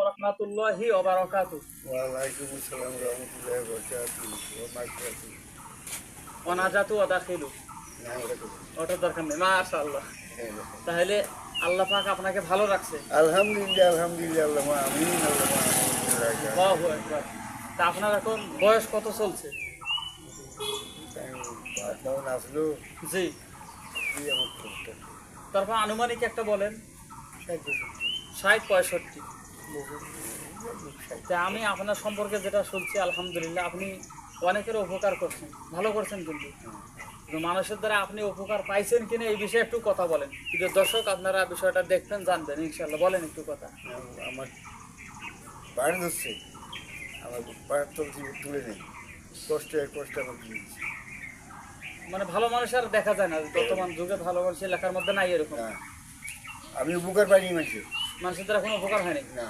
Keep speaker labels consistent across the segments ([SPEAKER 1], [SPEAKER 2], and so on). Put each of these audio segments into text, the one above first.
[SPEAKER 1] রহমাতুল্লাহি ওয়া বারাকাতুহু।
[SPEAKER 2] ওয়ালাইকুম আসসালাম রহমতুল্লাহি ওয়া বারাকাতুহু ওয়া মাগফিরাতুহু।
[SPEAKER 1] ওয়ানাজাতু ওয়া দাখিলু।
[SPEAKER 2] না ওটা তো
[SPEAKER 1] ওটার দরকার নেই, মাশাআল্লাহ।
[SPEAKER 2] হ্যাঁ।
[SPEAKER 1] তাহলে আল্লাহ পাক আপনাকে ভালো রাখছে।
[SPEAKER 2] আলহামদুলিল্লাহ আলহামদুলিল্লাহ আল্লাহুম্মা আমিন আল্লাহুম্মা আমিন।
[SPEAKER 1] আল্লাহু আকবার। তা আপনার এখন বয়স কত চলছে?
[SPEAKER 2] বাতাও নাচলো
[SPEAKER 1] জি।
[SPEAKER 2] কি আমার করতে
[SPEAKER 1] তারপর আনুমানিক একটা বলেন। 60-65। তা আমি আপনার সম্পর্কে যেটা শুনছি আলহামদুলিল্লাহ আপনি অনেকের উপকার করছেন, ভালো করছেন কিন্তু মানুষের দ্বারা আপনি উপকার পাইছেন কিনা এই বিষয়ে একটু কথা বলেন। প্রিয় দর্শক আপনারা বিষয়টা দেখবেন, জানবেন ইনশাআল্লাহ। বলেন একটু কথা।
[SPEAKER 2] আমার পায়ের ধরছে, আমার পায়ের তল থেকে তুলে নেই, কষ্টে কষ্টে আমার দিয়েছে
[SPEAKER 1] মানে ভালো মানুষ আর দেখা যায় না বর্তমান যুগে, ভালো মানুষের লেখার মধ্যে নাই এরকম।
[SPEAKER 2] না। আমি উপকার পাইনি
[SPEAKER 1] মানুষের দ্বারা কোনো উপকার হয়নি।
[SPEAKER 2] না।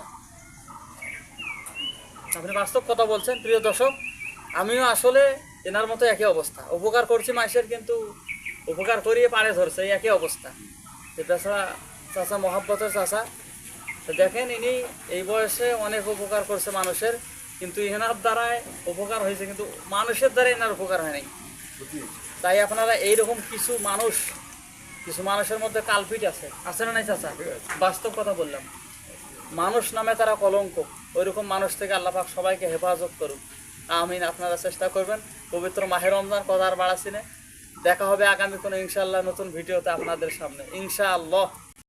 [SPEAKER 1] আপনি বাস্তব কথা বলছেন। প্রিয় দর্শক, আমিও আসলে এনার মতো একই অবস্থা, উপকার করছি মানুষের, কিন্তু উপকার করিয়ে পারে ধরছে, এই একই অবস্থা। তাছাড়া চাচা মহাব্বতের চাচা, তো দেখেন ইনি এই বয়সে অনেক উপকার করছে মানুষের, কিন্তু এনার দ্বারায় উপকার হয়েছে, কিন্তু মানুষের দ্বারা এনার উপকার হয়নি। তাই আপনারা এইরকম কিছু মানুষের মধ্যে কালপিট আছে না নাই চাচা? বাস্তব কথা বললাম। মানুষ নামে তারা কলঙ্ক, ওইরকম মানুষ থেকে আল্লাহ পাক সবাইকে হেফাজত করুন, আমিন। আপনারা চেষ্টা করবেন। পবিত্র মাহে রমজান, কথা আর বাড়াচ্ছি না। দেখা হবে আগামী কোনো ইনশাআল্লাহ নতুন ভিডিওতে আপনাদের সামনে, ইনশাআল্লাহ।